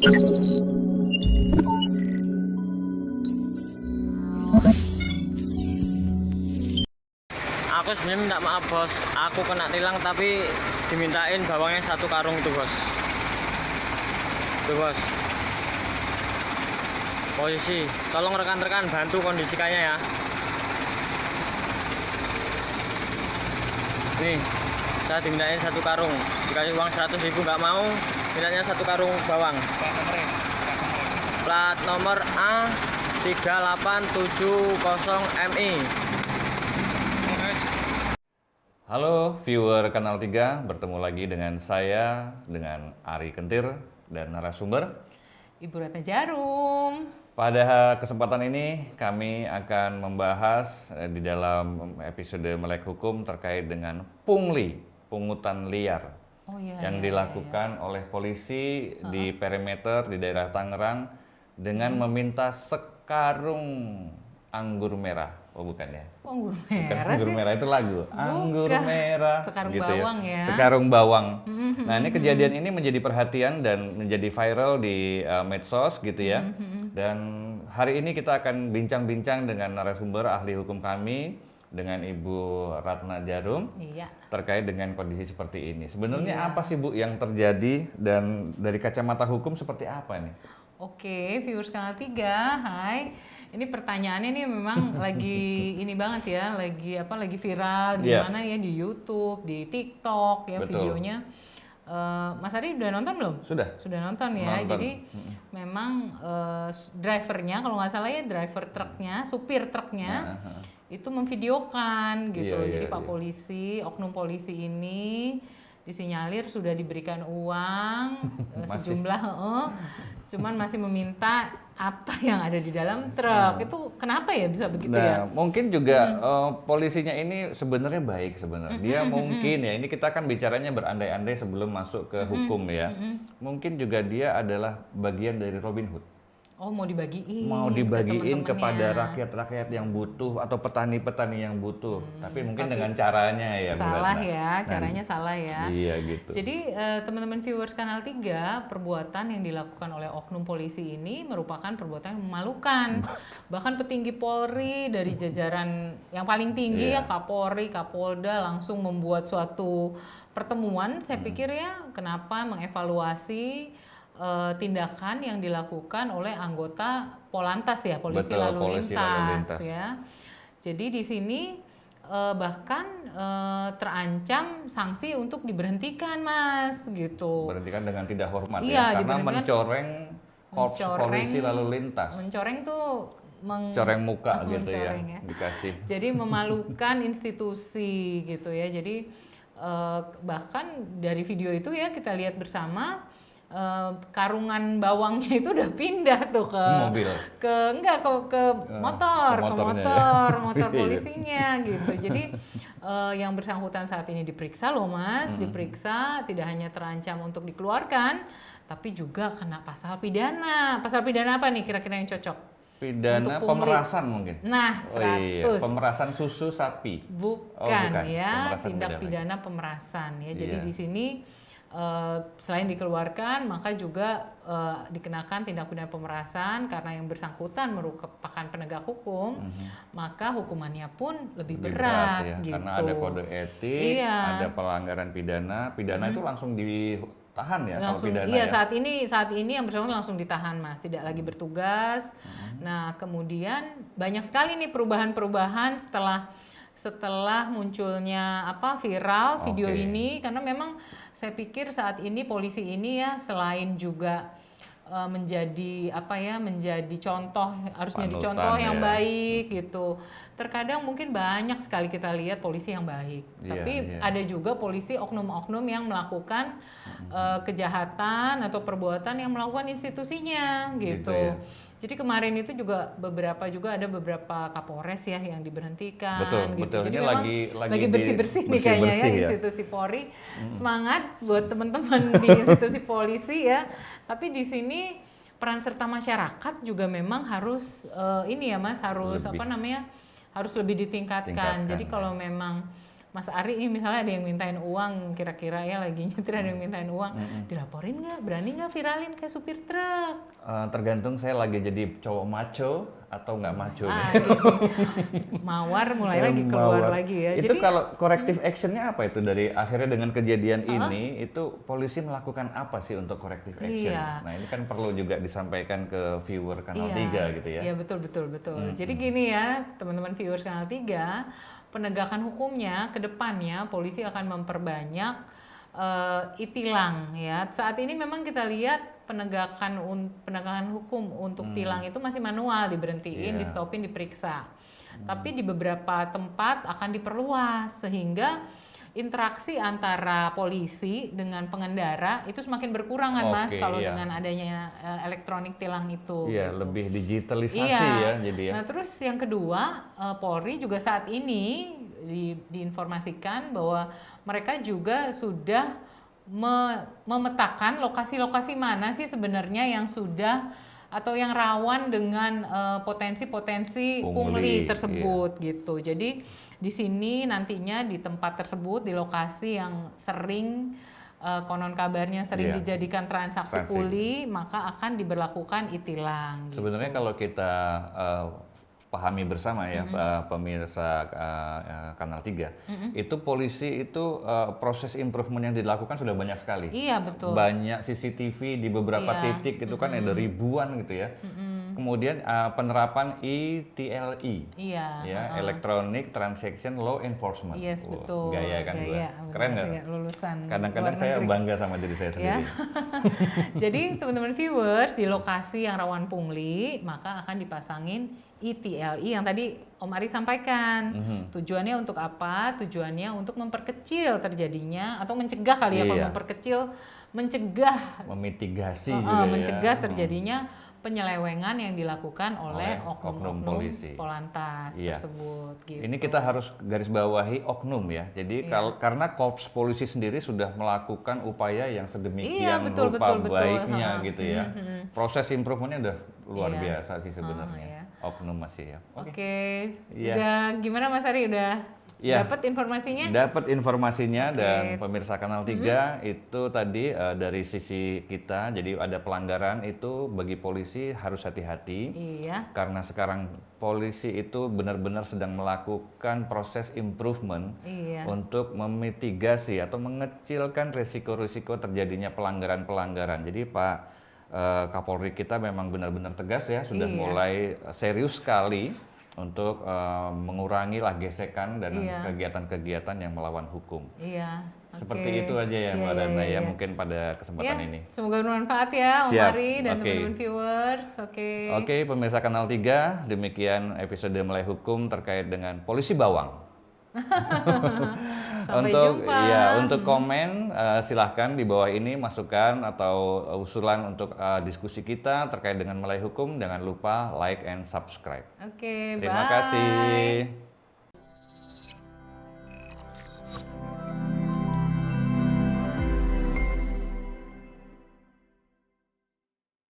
Aku sebenarnya minta maaf bos, aku kena tilang tapi dimintain bawangnya 1 karung itu bos. Tuh bos. Posisi, tolong rekan-rekan bantu kondisikannya ya. Nih, saya dimintain 1 karung, dikasih uang 100.000 nggak mau, mintanya 1 karung bawang. Plat nomor A3870MI. Halo viewer Kanal 3, bertemu lagi dengan saya, dengan Ari Kentir dan narasumber Ibu Ratna Jarum. Pada kesempatan ini kami akan membahas di dalam episode Melek Hukum terkait dengan pungli, pungutan liar yang dilakukan oleh polisi di perimeter di daerah Tangerang dengan meminta sekarung anggur merah. Oh bukan ya? Anggur Bukan merah anggur sih. merah itu lagu. Anggur merah. Sekarung gitu bawang ya. Sekarung bawang. Nah ini kejadian ini menjadi perhatian dan menjadi viral di medsos gitu ya. Dan hari ini kita akan bincang-bincang dengan narasumber ahli hukum kami, dengan Ibu Ratna Jarum. Iya. Terkait dengan kondisi seperti ini. Sebenarnya apa sih Bu yang terjadi dan dari kacamata hukum seperti apa nih? Oke, viewers Kanal 3, hai. Ini pertanyaannya nih memang lagi ini banget ya, lagi viral di mana ya, di YouTube, di TikTok ya. Betul. Videonya. Mas Ari udah nonton belum? Sudah Nonton ya. Jadi memang drivernya, kalau nggak salah ya, driver truknya, supir truknya itu memvideokan gitu. Jadi Pak Polisi, oknum polisi ini disinyalir sudah diberikan uang sejumlah, cuman masih meminta apa yang ada di dalam truk. Itu kenapa ya bisa begitu ya? Mungkin juga polisinya ini sebenarnya baik sebenarnya. Dia mungkin ya, ini kita kan bicaranya berandai-andai sebelum masuk ke hukum ya. Mungkin juga dia adalah bagian dari Robin Hood. Oh, mau dibagiin ke kepada rakyat-rakyat yang butuh atau petani-petani yang butuh. Tapi mungkin dengan caranya ya. Salah ya, caranya salah ya. Iya gitu. Jadi teman-teman viewers Kanal 3, perbuatan yang dilakukan oleh oknum polisi ini merupakan perbuatan yang memalukan. Bahkan petinggi Polri dari jajaran yang paling tinggi ya, Kapolri, Kapolda langsung membuat suatu pertemuan. Saya pikir ya, kenapa mengevaluasi tindakan yang dilakukan oleh anggota Polantas ya, polisi lalu lintas ya. Jadi di sini bahkan terancam sanksi untuk diberhentikan Mas gitu. Berhentikan dengan tidak hormat ya, karena mencoreng korps polisi lalu lintas. Mencoreng tuh coreng muka gitu ya, dikasih. Jadi memalukan institusi gitu ya. Jadi bahkan dari video itu ya kita lihat bersama, karungan bawangnya itu udah pindah tuh ke mobil, ke motor polisinya gitu. Jadi yang bersangkutan saat ini diperiksa loh Mas, diperiksa, tidak hanya terancam untuk dikeluarkan, tapi juga kena pasal pidana. Pasal pidana apa nih kira-kira yang cocok? Pidana pemerasan mungkin. Nah, 100. Pemerasan susu sapi. Bukan ya, tindak pidana pemerasan ya. Jadi di sini selain dikeluarkan, maka juga dikenakan tindak pidana pemerasan karena yang bersangkutan merupakan penegak hukum, maka hukumannya pun lebih berat ya, gitu. Karena ada kode etik, ada pelanggaran pidana itu langsung ditahan ya langsung, kalau pidana iya, ya. saat ini yang bersangkutan langsung ditahan Mas, tidak lagi bertugas. Nah, kemudian banyak sekali nih perubahan-perubahan setelah munculnya viral video ini, karena memang saya pikir saat ini polisi ini ya, selain juga menjadi contoh, harus menjadi contoh yang baik gitu. Terkadang mungkin banyak sekali kita lihat polisi yang baik, tapi ada juga polisi oknum-oknum yang melakukan kejahatan atau perbuatan yang melakukan institusinya gitu. Ya. Jadi kemarin itu juga ada beberapa Kapolres ya yang diberhentikan. Betul. Jadi ini memang lagi bersih-bersih nih kayaknya ya institusi Polri. Semangat buat teman-teman di institusi polisi ya. Tapi di sini peran serta masyarakat juga memang harus harus lebih ditingkatkan. Jadi kalau memang Mas Ari ini misalnya ada yang mintain uang, kira-kira ya lagi nyetir ada yang mintain uang, dilaporin nggak? Berani nggak viralin kayak supir truk? Tergantung saya lagi jadi cowok macho atau nggak macho nih. Gitu. Mawar mulai lagi keluar Mawar. lagi ya. Itu Jadi kalau corrective actionnya apa itu dari akhirnya dengan kejadian ini itu polisi melakukan apa sih untuk corrective action? Iya. Nah ini kan perlu juga disampaikan ke viewer Kanal 3 gitu ya. Iya betul. Jadi gini ya teman-teman viewers Kanal 3, penegakan hukumnya ke depannya polisi akan memperbanyak e-tilang ya. Saat ini memang kita lihat penegakan hukum untuk tilang itu masih manual, diberhentiin, di stopin, diperiksa. Tapi di beberapa tempat akan diperluas sehingga interaksi antara polisi dengan pengendara itu semakin berkurang kan Mas kalau dengan adanya elektronik tilang itu. Iya, gitu. lebih digitalisasi ya jadi ya. Nah terus yang kedua Polri juga saat ini diinformasikan bahwa mereka juga sudah memetakan lokasi-lokasi mana sih sebenarnya yang sudah atau yang rawan dengan potensi-potensi pungli tersebut gitu. Jadi di sini nantinya di tempat tersebut di lokasi yang sering konon kabarnya sering dijadikan transaksi pungli, maka akan diberlakukan e-tilang. Sebenarnya kalau kita pahami bersama ya pemirsa Kanal 3, itu polisi itu proses improvement yang dilakukan sudah banyak sekali. Iya betul. Banyak CCTV di beberapa titik itu kan ada ribuan gitu ya. Kemudian penerapan ETLE, Electronic Transaction Law Enforcement. Yes, betul. Gaya kan gua. Keren nggak? Lulusan. Kadang-kadang saya bangga sama diri saya sendiri. Jadi teman-teman viewers di lokasi yang rawan pungli maka akan dipasangin ETLE yang tadi Om Ari sampaikan. Tujuannya untuk apa? Tujuannya untuk memperkecil terjadinya atau mencegah kali ya, kalau memperkecil, mencegah, memitigasi juga mencegah terjadinya penyelewengan yang dilakukan oleh oknum polisi Polantas tersebut. Gitu. Ini kita harus garis bawahi oknum ya. Jadi karena korps polisi sendiri sudah melakukan upaya yang sedemikian rupa baiknya gitu ya. Proses improvementnya udah luar biasa sih sebenarnya. Oknum masih ya. Oke. Udah gimana Mas Ari, udah dapat informasinya? Dapat informasinya dan pemirsa Kanal 3 itu tadi dari sisi kita, jadi ada pelanggaran itu bagi polisi harus hati-hati. Karena sekarang polisi itu benar-benar sedang melakukan proses improvement untuk memitigasi atau mengecilkan risiko-risiko terjadinya pelanggaran-pelanggaran. Jadi Pak Kapolri kita memang benar-benar tegas ya, sudah mulai serius sekali untuk mengurangi gesekan dan kegiatan-kegiatan yang melawan hukum. Seperti itu aja ya Mbak Rana ya mungkin pada kesempatan ini. Semoga bermanfaat ya Om Ari dan teman-teman viewers. Oke, pemirsa Kanal 3, demikian episode Melek Hukum terkait dengan polisi bawang. Sampai jumpa. Untuk komen silahkan di bawah ini masukan atau usulan untuk diskusi kita terkait dengan Melek Hukum. Jangan lupa like and subscribe. Oke, Terima bye. kasih.